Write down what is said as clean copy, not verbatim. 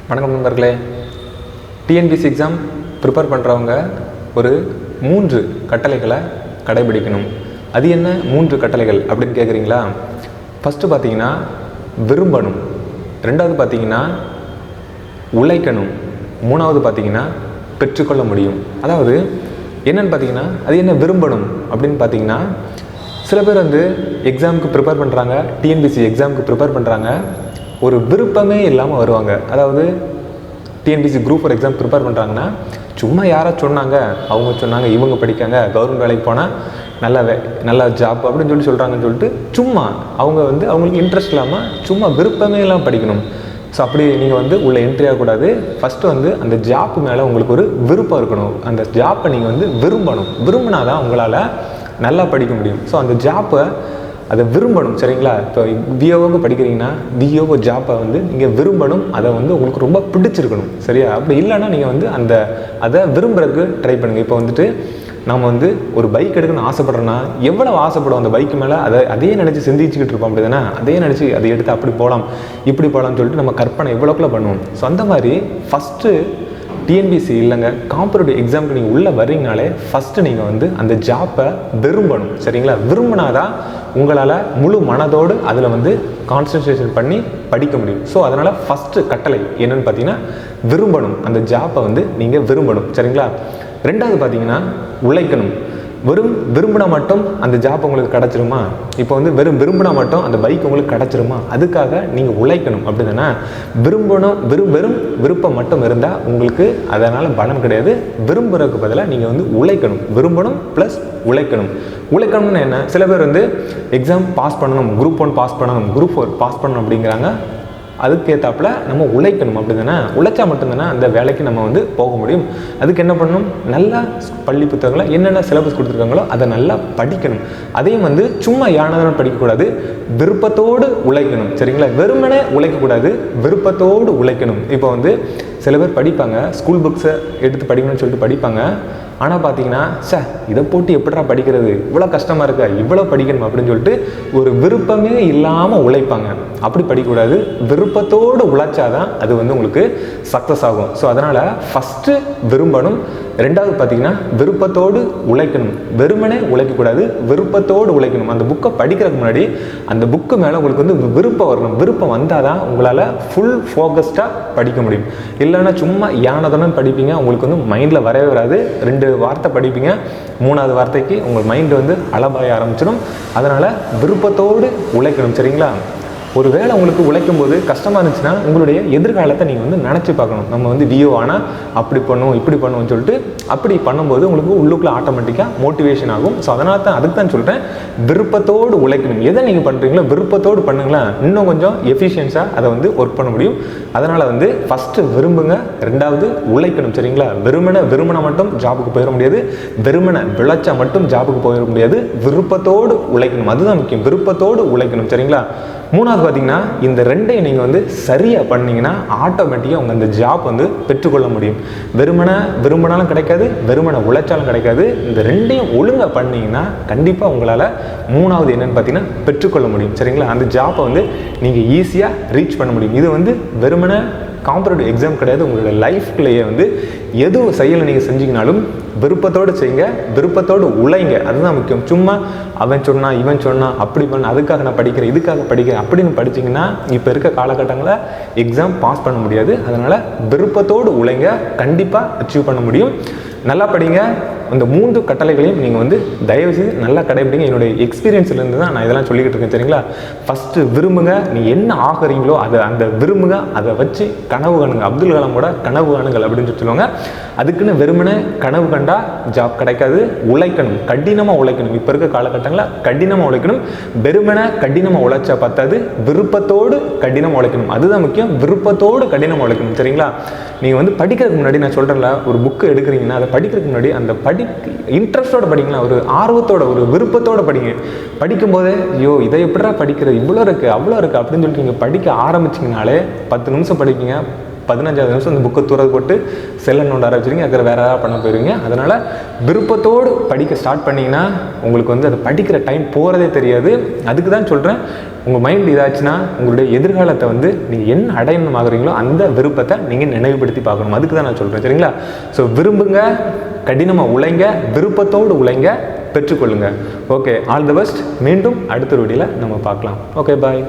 வணக்கம் நண்பர்களே. TNPSC exam prepare பண்ணுறவங்க ஒரு 3 கட்டளைகளை கடைபிடிக்கணும். அது என்ன 3 கட்டளைகள் அப்படின்னு கேட்குறீங்களா? ஃபஸ்ட்டு பார்த்தீங்கன்னா விரும்பணும், ரெண்டாவது பார்த்தீங்கன்னா உழைக்கணும், மூணாவது பார்த்தீங்கன்னா பெற்றுக்கொள்ள முடியும். அதாவது என்னென்னு பார்த்தீங்கன்னா, அது என்ன விரும்பணும் அப்படின்னு பார்த்தீங்கன்னா, சில பேர் எக்ஸாமுக்கு ப்ரிப்பேர் பண்ணுறாங்க, டிஎன்பிசி எக்ஸாமுக்கு ப்ரிப்பேர் பண்ணுறாங்க, ஒரு விருப்பமே இல்லாமல் வருவாங்க. அதாவது டிஎன்பிசி குரூப் 4 எக்ஸாம் ப்ரிப்பேர் பண்ணுறாங்கன்னா, சும்மா யாராவது சொன்னாங்க, அவங்க சொன்னாங்க, இவங்க படிக்காங்க, கவர்மெண்ட் வேலைக்கு போனால் நல்ல ஜாப் அப்படின்னு சொல்கிறாங்கன்னு சொல்லிட்டு சும்மா அவங்க அவங்களுக்கு இன்ட்ரெஸ்ட் இல்லாமல் சும்மா விருப்பமே இல்லாமல் படிக்கணும். ஸோ அப்படி நீங்கள் உள்ள என்ட்ரி ஆகக்கூடாது. ஃபஸ்ட்டு அந்த ஜாப் மேலே உங்களுக்கு ஒரு விருப்பம் இருக்கணும். அந்த ஜாப்பை நீங்கள் விரும்பணும். விரும்பினா தான் உங்களால் நல்லா படிக்க முடியும். ஸோ அந்த ஜாப்பை அதை விரும்பணும். சரிங்களா? இப்போ விஓவுக்கு படிக்கிறீங்கன்னா விஓ ஜாப்பை நீங்கள் விரும்பணும். அதை உங்களுக்கு ரொம்ப பிடிச்சிருக்கணும். சரியா? அப்படி இல்லைன்னா நீங்கள் அதை விரும்புறதுக்கு ட்ரை பண்ணுங்கள். இப்போ நம்ம ஒரு பைக் எடுக்கணும்னு ஆசைப்படுறோன்னா எவ்வளோ ஆசைப்படும் அந்த பைக்கு மேலே, அதே நினச்சி சிந்திச்சுக்கிட்டு இருப்போம். அப்படி தானே? அதே நினச்சி அதை எடுத்து அப்படி போகலாம் இப்படி போகலாம்னு சொல்லிட்டு நம்ம கற்பனை எவ்வளோக்குள்ள பண்ணுவோம். ஸோ அந்த மாதிரி ஃபஸ்ட்டு டிஎன்பிசி இல்லைங்க, காம்படிட்டிவ் எக்ஸாமுக்கு நீங்கள் உள்ளே வர்றீங்கனாலே ஃபஸ்ட்டு நீங்கள் அந்த ஜாப்பை விரும்பணும். சரிங்களா? விரும்பினாதான் உங்களால் முழு மனதோடு அதில் கான்சன்ட்ரேஷன் பண்ணி படிக்க முடியும். ஸோ அதனால் ஃபஸ்ட்டு கட்டளை என்னென்னு பார்த்தீங்கன்னா விரும்பணும். அந்த ஜாப்பை நீங்கள் விரும்பணும். சரிங்களா? ரெண்டாவது பார்த்தீங்கன்னா உழைக்கணும். வெறும் விரும்பினா மட்டும் அந்த ஜாப் உங்களுக்கு கிடச்சிருமா? இப்போ வெறும் விரும்பினா மட்டும் அந்த பைக் உங்களுக்கு கிடச்சிருமா? அதுக்காக நீங்கள் உழைக்கணும். அப்படி தானே? வெறும் விருப்பம் மட்டும் இருந்தால் உங்களுக்கு அதனால் பலம் கிடையாது. விரும்புறதுக்கு பதிலாக நீங்கள் உழைக்கணும். விரும்பணும் ப்ளஸ் உழைக்கணும். உழைக்கணும்னு என்ன? சில பேர் எக்ஸாம் பாஸ் பண்ணணும், குரூப் 1 பாஸ் பண்ணணும், குரூப் 4 பாஸ் பண்ணணும் அப்படிங்கிறாங்க. அதுக்கேற்றாப்புல நம்ம உழைக்கணும். அப்படி தானே? உழைச்சா மட்டும்தானே அந்த வேலைக்கு நம்ம போக முடியும். அதுக்கு என்ன பண்ணணும்? நல்லா பள்ளி புத்தகங்களை என்னென்ன சிலபஸ் கொடுத்துருக்காங்களோ அதை நல்லா படிக்கணும். அதையும் சும்மா யானதான படிக்கக்கூடாது, விருப்பத்தோடு உழைக்கணும். சரிங்களா? வெறுமனே உழைக்கக்கூடாது, விருப்பத்தோடு உழைக்கணும். இப்போ சில பேர் படிப்பாங்க, ஸ்கூல் புக்ஸை எடுத்து படிக்கணும்னு சொல்லிட்டு படிப்பாங்க. ஆனால் பார்த்தீங்கன்னா, இதை போட்டு எப்படிடா படிக்கிறது, இவ்வளோ கஷ்டமாக இருக்கா, இவ்வளோ படிக்கணும் அப்படின்னு சொல்லிட்டு ஒரு விருப்பமே இல்லாமல் உழைப்பாங்க. அப்படி படிக்கக்கூடாது. விருப்பத்தோடு உழைச்சாதான் அது உங்களுக்கு சக்ஸஸ் ஆகும். ஸோ அதனால் ஃபஸ்ட்டு விரும்பணும். ரெண்டாவது பார்த்தீங்கன்னா விருப்பத்தோடு உழைக்கணும். வெறுமனே உழைக்கக்கூடாது, விருப்பத்தோடு உழைக்கணும். அந்த புக்கை படிக்கிறதுக்கு முன்னாடி அந்த புக்கு மேலே உங்களுக்கு விருப்பம் வரணும். விருப்பம் வந்தால் தான் உங்களால் ஃபுல் ஃபோக்கஸ்டாக படிக்க முடியும். இல்லைன்னா சும்மா யானதானே படிப்பீங்க, உங்களுக்கு மைண்டில் வரவே வராது. 2 வார்த்தை படிப்பீங்க, 3வது வார்த்தைக்கு உங்கள் மைண்டு அலபாய ஆரம்பிச்சிடும். அதனால் விருப்பத்தோடு உழைக்கணும். சரிங்களா? ஒரு வேளை உங்களுக்கு உழைக்கும் போது கஷ்டமாக இருந்துச்சுன்னா உங்களுடைய எதிர்காலத்தை நீங்கள் நினச்சி பார்க்கணும். நம்ம விஓ ஆனால் அப்படி பண்ணுவோம் இப்படி பண்ணுவோம்னு சொல்லிட்டு அப்படி பண்ணும்போது உங்களுக்கு உள்ளுக்குள்ளே ஆட்டோமேட்டிக்காக மோட்டிவேஷன் ஆகும். ஸோ அதனால தான் அதுக்கு தான் சொல்கிறேன், விருப்பத்தோடு உழைக்கணும். எதை நீங்கள் பண்ணுறீங்களோ விருப்பத்தோடு பண்ணுங்களேன், இன்னும் கொஞ்சம் எஃபிஷியன்ஸாக அதை ஒர்க் பண்ண முடியும். அதனால் ஃபஸ்ட்டு விரும்புங்க, ரெண்டாவது உழைக்கணும். சரிங்களா? விரும்பின மட்டும் ஜாபுக்கு போயிட முடியாது, வெறுமனை விளைச்சா மட்டும் ஜாபுக்கு போயிட முடியாது. விருப்பத்தோடு உழைக்கணும், அதுதான் முக்கியம். விருப்பத்தோடு உழைக்கணும். சரிங்களா? மூணாவது பார்த்தீங்கன்னா, இந்த ரெண்டையும் நீங்கள் சரியாக பண்ணிங்கன்னா ஆட்டோமேட்டிக்காக உங்கள் அந்த ஜாப் பெற்றுக்கொள்ள முடியும். விரும்பினாலும் கிடைக்காது, வெறுமனை உழைச்சாலும் கிடைக்காது. இந்த ரெண்டையும் ஒழுங்காக பண்ணிங்கன்னா கண்டிப்பாக உங்களால் மூணாவது என்னென்னு பார்த்தீங்கன்னா பெற்றுக்கொள்ள முடியும். சரிங்களா? அந்த ஜாப்பை நீங்கள் ஈஸியாக ரீச் பண்ண முடியும். இது வெறுமனை காம்படிட்டிவ் எக்ஸாம் கிடையாது. உங்களோட லைஃப்குள்ளேயே எது செயலை நீங்கள் செஞ்சீங்கனாலும் விருப்பத்தோடு செய்யுங்க, விருப்பத்தோடு உழைங்க. அதுதான் முக்கியம். சும்மா அவன் சொன்னா இவன் சொன்னா அப்படி பண்ண, அதுக்காக நான் படிக்கிறேன், இதுக்காக படிக்கிறேன் அப்படின்னு படிச்சிங்கன்னா இப்போ இருக்க காலகட்டங்களில் எக்ஸாம் பாஸ் பண்ண முடியாது. அதனால் விருப்பத்தோடு உழைங்க, கண்டிப்பாக அச்சீவ் பண்ண முடியும். நல்லா படிங்க. அந்த 3 கட்டளைகளையும் நீங்கள் தயவுசெய்து நல்லா கடைபிடிங்க. என்னுடைய எக்ஸ்பீரியன்ஸ்லேருந்து தான் நான் இதெல்லாம் சொல்லிக்கிட்டு இருக்கேன். சரிங்களா? ஃபஸ்ட்டு விரும்புங்க. நீங்கள் என்ன ஆகிறீங்களோ அந்த விரும்புங்க, அதை வச்சு கனவு காணுங்க. அப்துல் கலாமோட கனவு காணுங்கள் அப்படின்னு சொல்லுவாங்க. அதுக்குன்னு வெறுமனே கனவு கண்டா ஜாப் கிடைக்காது. உழைக்கணும், கடினமாக உழைக்கணும். இப்போ இருக்க காலகட்டங்களில் கடினமாக உழைக்கணும். வெறுமனே கடினமாக உழைச்சா பார்த்தாது, விருப்பத்தோடு கடினமாக உழைக்கணும். அதுதான் முக்கியம். விருப்பத்தோடு கடினமாக உழைக்கணும். சரிங்களா? நீங்கள் படிக்கிறதுக்கு முன்னாடி நான் சொல்கிறேன்ல, ஒரு புக்கு எடுக்கிறீங்கன்னா அதை படிக்கிறதுக்கு முன்னாடி அந்த இன்ட்ரெஸ்டோட படிங்களா, ஒரு ஆர்வத்தோட ஒரு விருப்பத்தோட படிங்க. படிக்கும்போதே ஐயோ இதை எப்படிடா படிக்கிறது, இவ்வளோ இருக்குது அவ்வளோ இருக்குது அப்படின்னு சொல்லிட்டு நீங்கள் படிக்க ஆரம்பிச்சிங்கனாலே 10 நிமிஷம் படிப்பீங்க, 15வது நிமிஷம் இந்த புக்கை தூர போட்டு செல்லை நோண்ட ஆரம்பிச்சிருங்க, அதுக்கு வேறு ஏதாவது பண்ண போயிருவீங்க. அதனால் விருப்பத்தோடு படிக்க ஸ்டார்ட் பண்ணிங்கன்னா உங்களுக்கு வந்து அதை படிக்கிற டைம் போகிறதே தெரியாது. அதுக்கு தான் சொல்கிறேன், உங்கள் மைண்ட் இதாச்சுன்னா உங்களுடைய எதிர்காலத்தை வந்து நீங்கள் என்ன அடையணும் ஆகுறீங்களோ அந்த விருப்பத்தை நீங்கள் நினைவுபடுத்தி பார்க்கணும். அதுக்கு தான் நான் சொல்கிறேன், சரிங்களா? ஸோ விரும்புங்க, கடினமாக உழைங்க, விருப்பத்தோடு உழைங்க, பெற்றுக்கொள்ளுங்க. Okay, all the best. மீண்டும் அடுத்த வீடியோவில் நம்ம பார்க்கலாம். ஓகே, பாய்.